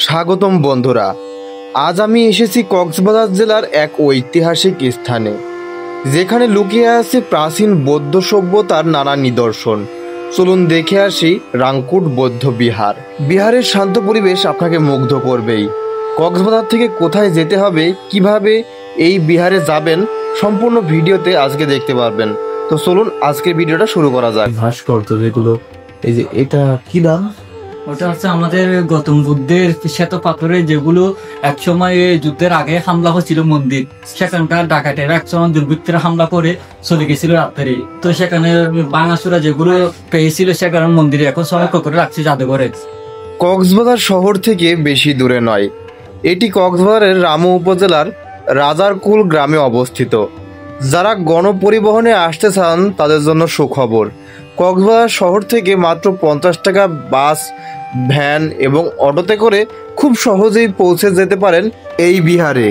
স্বাগতম বন্ধুরা। আজ আমি এসেছি কক্সবাজার জেলার এক ঐতিহাসিক স্থানে, যেখানে লুকিয়ে আছে প্রাচীন বৌদ্ধ সভ্যতার নানা নিদর্শন। চলুন দেখে আসি রাংকুট বৌদ্ধ বিহার। বিহারের শান্ত পরিবেশ আপনাকে মুগ্ধ করবেই। কক্সবাজার থেকে কোথায় যেতে হবে, কিভাবে এই বিহারে যাবেন, সম্পূর্ণ ভিডিওতে আজকে দেখতে পারবেন। তো চলুন আজকের ভিডিওটা শুরু করা যাক। ভাস্কর্য যেগুলো, এই যে এটা কি নাম? ওটা হচ্ছে আমাদের গৌতম বুদ্ধের শ্বেত পাথরে, যেগুলো একসময় যুদ্ধের আগে হামলা হচ্ছিল মন্দির, সেখানকার ডাকাতেরা একসময় দুর্বৃত্তরা হামলা করে চলে গেছিল রাত্রে। তো সেখানে ভাঙাচোরা যেগুলো পেয়েছিল, সেখানে মন্দিরে এখন সংরক্ষণ করে রাখছে জাদুঘরে। কক্সবাজার শহর থেকে বেশি দূরে নয়, এটি কক্সবাজারের রামু উপজেলার রাজারকুল গ্রামে অবস্থিত। যারা গণপরিবহনে আসতে চান তাদের জন্য সুখবর। কক্সবাজার শহর থেকে মাত্র 50 টাকা বাস, ভ্যান এবং অটোতে করে খুব সহজেই পৌঁছে যেতে পারেন এই বিহারে।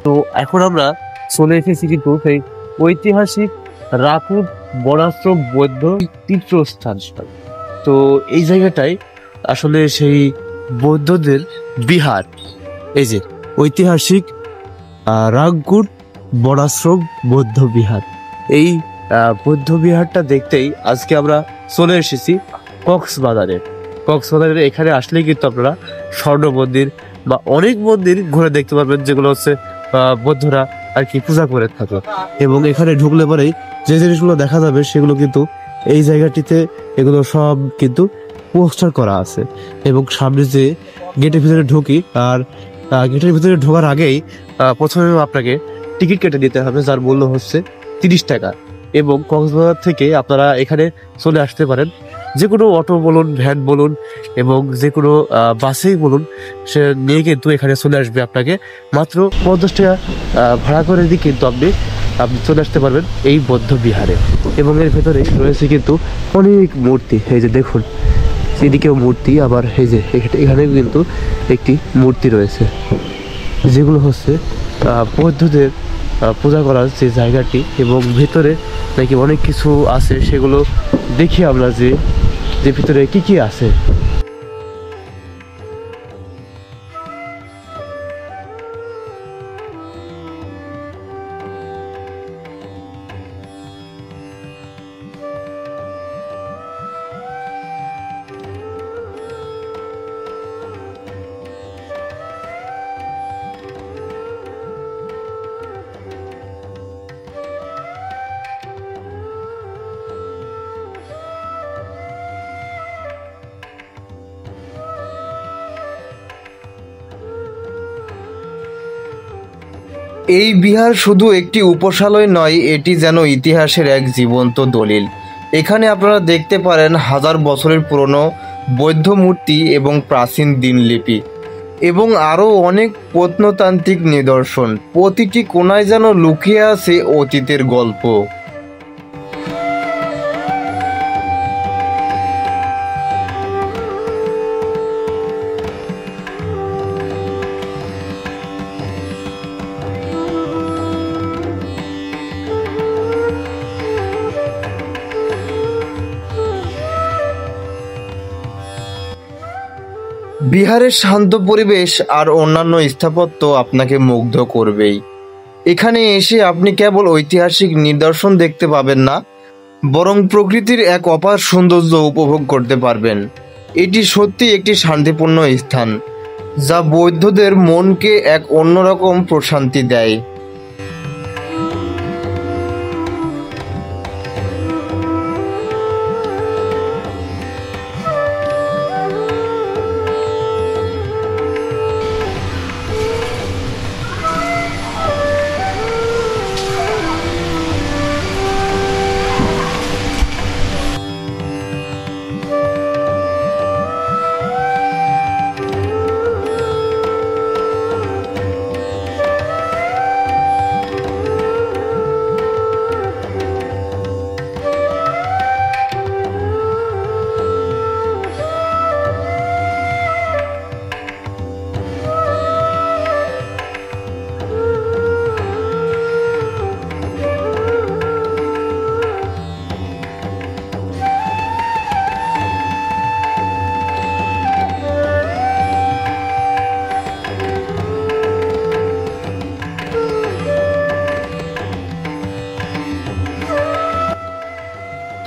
তো এখন আমরা চলে এসেছি কিন্তু সেই ঐতিহাসিক রাকুট বনাশ্রম বৌদ্ধ তীর্থস্থান। তো এই জায়গাটায় আসলে সেই বৌদ্ধদের বিহার, এই যে ঐতিহাসিক রাংকুট বনাশ্রম বৌদ্ধ বিহার। এই বৌদ্ধ বিহারটা দেখতেই আজকে আমরা চলে এসেছি কক্সবাজারে। এখানে আসলে কিন্তু আপনারা স্বর্ণ মন্দির বা অনেক মন্দির ঘুরে দেখতে পারবেন, যেগুলো হচ্ছে বৌদ্ধরা আর কি পূজা করে থাকে। এবং এখানে ঢুকলে পরেই যে জিনিসগুলো দেখা যাবে সেগুলো কিন্তু এই জায়গাটিতে এগুলো সব কিন্তু পোস্টার করা আছে। এবং সামনে যে গেটের ভিতরে ঢুকি, আর গেটের ভিতরে ঢোকার আগেই প্রথমে আপনাকে টিকিট কেটে দিতে হবে, যার মূল্য হচ্ছে 30 টাকা। এবং কক্সবাজার থেকে আপনারা এখানে চলে আসতে পারেন, যে কোনো অটো বলুন, ভ্যান বলুন এবং যে কোনো বাসেই বলুন, সে নিয়ে কিন্তু এখানে চলে আসবে। আপনাকে মাত্র 50 টাকা ভাড়া করে দিয়ে কিন্তু আপনি চলে আসতে পারবেন এই বৌদ্ধ বিহারে। এবং এর ভেতরে রয়েছে কিন্তু অনেক মূর্তি। এই যে দেখুন, এদিকেও মূর্তি, আবার এই যে এখানেও কিন্তু একটি মূর্তি রয়েছে, যেগুলো হচ্ছে বৌদ্ধদের পূজা করার যে জায়গাটি। এবং ভেতরে নাকি অনেক কিছু আছে, সেগুলো দেখি আমরা যে ভিতরে কি কি আছে। এই বিহার শুধু একটি উপাসালয় নয়, এটি যেন ইতিহাসের এক জীবন্ত দলিল। এখানে আপনারা দেখতে পারেন হাজার বছরের পুরনো বৌদ্ধ মূর্তি এবং প্রাচীন দিনলিপি এবং আরও অনেক প্রত্নতান্ত্রিক নিদর্শন। প্রতিটি কোণায় যেন লুকিয়ে আছে অতীতের গল্প। বিহারের শান্ত পরিবেশ আর অন্যান্য স্থাপত্য আপনাকে মুগ্ধ করবেই। এখানে এসে আপনি কেবল ঐতিহাসিক নিদর্শন দেখতে পাবেন না, বরং প্রকৃতির এক অপার সৌন্দর্য উপভোগ করতে পারবেন। এটি সত্যি একটি শান্তিপূর্ণ স্থান, যা বৌদ্ধদের মনকে এক অন্যরকম প্রশান্তি দেয়।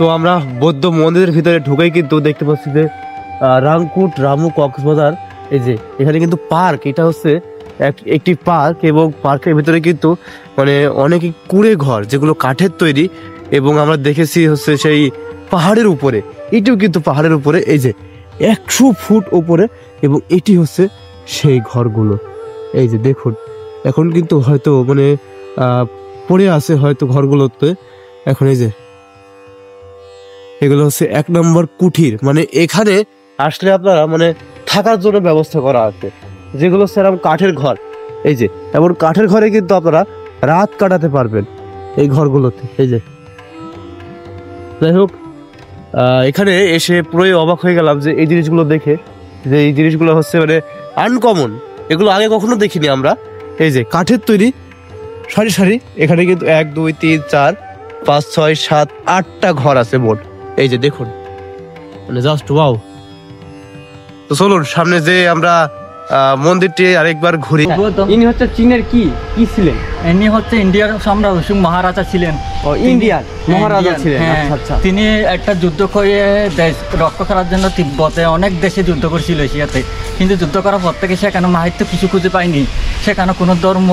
তো আমরা বৌদ্ধ মন্দিরের ভিতরে ঢুকেই কিন্তু দেখতে পাচ্ছি যে রাংকুট রামু কক্সবাজার, এই যে এখানে কিন্তু পার্ক, এটা হচ্ছে একটি পার্ক, এবং পার্কের ভিতরে কিন্তু মানে অনেক কুঁড়ে ঘর যেগুলো কাঠের তৈরি, এবং আমরা দেখেছি হচ্ছে সেই পাহাড়ের উপরে, এটিও কিন্তু পাহাড়ের উপরে, এই যে 100 ফুট উপরে, এবং এটি হচ্ছে সেই ঘরগুলো। এই যে দেখুন, এখন কিন্তু হয়তো মানে পড়ে আছে হয়তো ঘরগুলোতে এখন। এই যে এগুলো হচ্ছে 1 নম্বর কুঠির, মানে এখানে আসলে আপনারা মানে থাকার জন্য ব্যবস্থা করা আছে, যেগুলো সেরকম কাঠের ঘর। এই যে এমন কাঠের ঘরে কিন্তু আপনারা রাত কাটাতে পারবেন এই ঘরগুলোতে। এই যে যাই হোক, এখানে এসে পুরোই অবাক হয়ে গেলাম যে এই জিনিসগুলো দেখে, যে এই জিনিসগুলো হচ্ছে মানে আনকমন, এগুলো আগে কখনো দেখিনি আমরা। এই যে কাঠের তৈরি সারি সারি, এখানে কিন্তু 1 2 3 4 5 6 7 8টা ঘর আছে মোট। এই যে দেখুন, মানে জাস্ট ওয়াও। তো চলুন সামনে যে আমরা মন্দিরটি আরেকবার ঘুরি। ইনি হচ্ছে চীনের কি ছিলেন? ইনি হচ্ছে ইন্ডিয়ার সম্রাট অশোক মহারাজা ছিলেন। ইন্ডিয়ার মহারাজা ছিলেন। হ্যাঁ, আচ্ছা আচ্ছা। তিনি একটা যুদ্ধ করে দেশ রক্ষা করার জন্য তিব্বতে অনেক দেশে যুদ্ধ করেছিল এশিয়াতে, কিন্তু যুদ্ধ করার পর থেকে সেখানে মাহিত্য কিছু খুঁজে পায়নি, সেখানে কোনো ধর্ম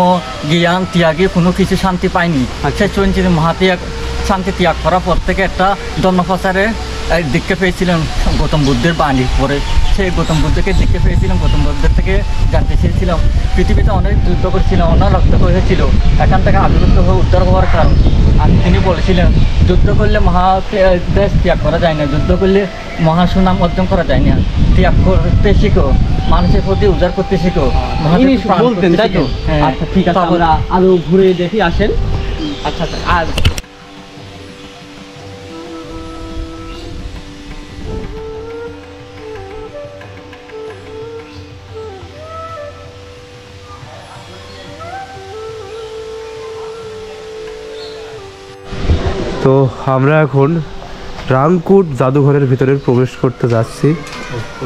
জ্ঞান ত্যাগে কোনো কিছু শান্তি পায়নি। সে চঞ্চিত মহাত্যাগ শান্তি ত্যাগ করার পর থেকে একটা ধর্মপ্রচারের দীক্ষা পেয়েছিলেন গৌতম বুদ্ধের বাণী পরে। সেই গৌতম বুদ্ধকে দীক্ষা পেয়েছিলাম, গৌতম বুদ্ধের থেকে জানতে চেয়েছিলাম পৃথিবীতে অনেক যুদ্ধ করেছিল, অনেক রক্ত হয়েছিল, এখান থেকে আবির্ভূত হয়ে উদ্ধার হওয়ার কারণ। আর তিনি বলেছিলেন যুদ্ধ করলে দেশ ত্যাগ করা যায় না, যুদ্ধ করলে মহাসুনাম অর্জন করা যায় না, ত্যাগ করতে শিখো, মানুষের প্রতি উদ্ধার করতে শিখো। বলতেন তাই তো? আচ্ছা ঠিক আছে, আমরা আরো ঘুরে দেখি, আসেন। আচ্ছা আচ্ছা। আর তো আমরা এখন রাংকুট জাদুঘরের ভিতরে প্রবেশ করতে যাচ্ছি।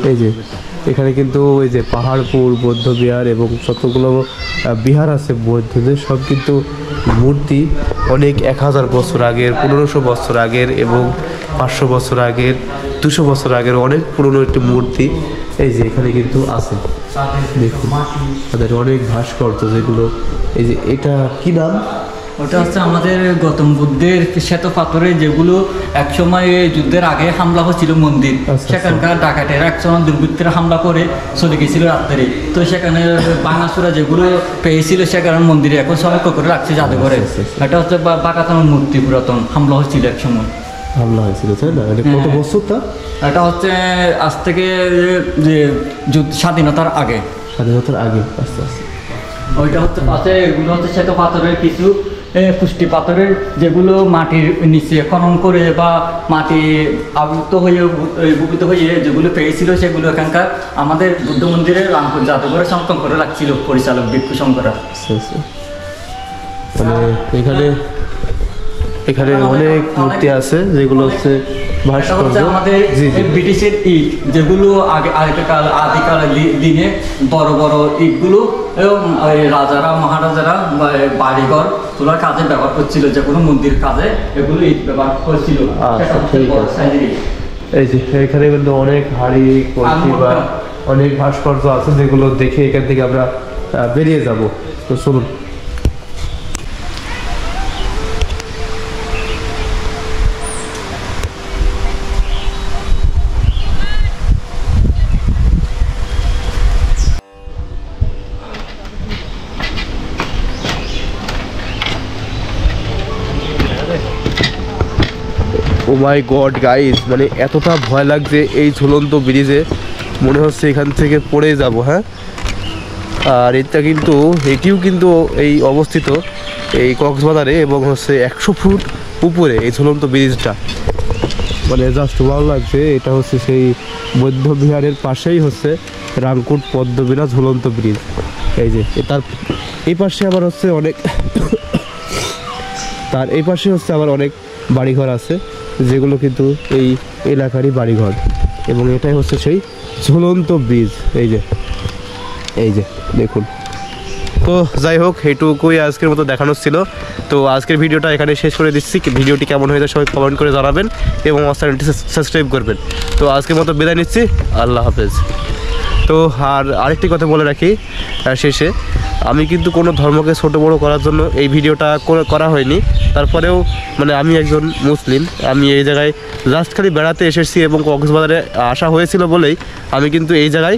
এই যে এখানে কিন্তু এই যে পাহাড়পুর বৌদ্ধ বিহার এবং যতগুলো বিহার আছে বৌদ্ধদের, সব কিন্তু মূর্তি অনেক 1000 বছর আগের, 1500 বছর আগের, এবং 500 বছর আগের, 200 বছর আগের অনেক পুরনো একটি মূর্তি এই যে এখানে কিন্তু আছে। দেখুন তাদের অনেক ভাস্কর্য, যেগুলো এই যে এটা কি নাম? ওটা হচ্ছে আমাদের গৌতম বুদ্ধের শ্বেত পাথরে, যেগুলো একসময় যুদ্ধের আগে হামলা হচ্ছিল মন্দির, সেখানকার ডাকাতেরা একসময় দুর্বৃত্তরা হামলা করে চলে গেছিল রাত্রে। তো সেখানে বাঙাসুরা যেগুলো পেয়েছিল সেখানে মন্দিরে এখন সংরক্ষণ করে রাখছে জাদুঘরে। এটা হচ্ছে বাঁকাতন মূর্তি, পুরাতন হামলা হচ্ছিল একসময়, হামলা হয়েছিল তাই না? এটা কত বছরটা? এটা হচ্ছে আজ থেকে যে স্বাধীনতার আগে। স্বাধীনতার আগে। আস্তে আস্তে ওইটা হচ্ছে পাশে, এগুলো হচ্ছে শ্বেত পাথরের কিছু পুষ্টি পাথরের, যেগুলো মাটির নিচে খনন করে বা মাটি আবৃত হয়ে বুপিত হয়ে যেগুলো পেয়েছিল, সেগুলো এখানকার আমাদের বুদ্ধ মন্দিরের রামপুর জাদুঘরে সংরক্ষণ করে রাখছিল পরিচালক ভিক্ষু শঙ্করা। মানে এখানে অনেক মূর্তি আছে যেগুলো হচ্ছে আমাদের ব্রিটিশের ইট, যেগুলো আদিকাল দিনে বড় বড় ইটগুলো রাজারা মহারাজারা বাড়িঘর তোলার কাজে ব্যবহার করছিল, যে কোনো মন্দির কাজে এগুলো ইট ব্যবহার করছিল। এই যে এখানে কিন্তু অনেক হাড়ি কলসি বা অনেক ভাস্কর্য আছে, যেগুলো দেখে এখান থেকে আমরা বেরিয়ে যাব। তো চলুন। ও মাই গড গাইস, মানে এতটা ভয় লাগছে এই ঝুলন্ত ব্রিজে, মনে হচ্ছে এখান থেকে পড়ে যাব। হ্যাঁ, আর এটিও কিন্তু এই অবস্থিত এই কক্সবাজারে, এবং হচ্ছে 100 ফুট উপরে এই ঝুলন্ত ব্রিজটা, মানে জাস্ট ভালো লাগছে। এটা হচ্ছে সেই বৌদ্ধ বিহারের পাশেই হচ্ছে রাংকুট পদ্মবিলা ঝুলন্ত ব্রিজ। এই যে তার এই পাশে আবার হচ্ছে অনেক আবার অনেক বাড়িঘর আছে, যেগুলো কিন্তু এই এলাকারই বাড়িঘর, এবং এটাই হচ্ছে সেই ঝুলন্ত ব্রিজ। এই যে দেখুন, তো যাই হোক, এইটুকুই আজকের মতো দেখানোর ছিল। তো আজকের ভিডিওটা এখানে শেষ করে দিচ্ছি। ভিডিওটি কেমন হয়েছে সবাই কমেন্ট করে জানাবেন এবং আমার চ্যানেলটি সাবস্ক্রাইব করবেন। তো আজকের মতো বিদায় নিচ্ছি, আল্লাহ হাফেজ। তো আর আরেকটি কথা বলে রাখি শেষে, আমি কিন্তু কোনো ধর্মকে ছোটো বড়ো করার জন্য এই ভিডিওটা করা হয়নি। তারপরেও মানে আমি একজন মুসলিম, আমি এই জায়গায় জাস্ট খালি বেড়াতে এসেছি এবং কক্সবাজারে আসা হয়েছিল বলেই আমি কিন্তু এই জায়গায়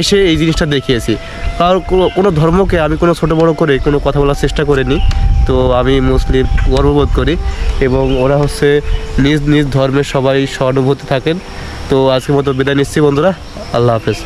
এসে এই জিনিসটা দেখিয়েছি। কারণ কোনো ধর্মকে আমি কোনো ছোটো বড়ো করে কোনো কথা বলার চেষ্টা করিনি। তো আমি মুসলিম, গর্ববোধ করি এবং ওরা হচ্ছে নিজ নিজ ধর্মের সবাই সহানুভূতি থাকেন। তো আজকের মতো বিদায় নিচ্ছি বন্ধুরা, আল্লাহ হাফেজ।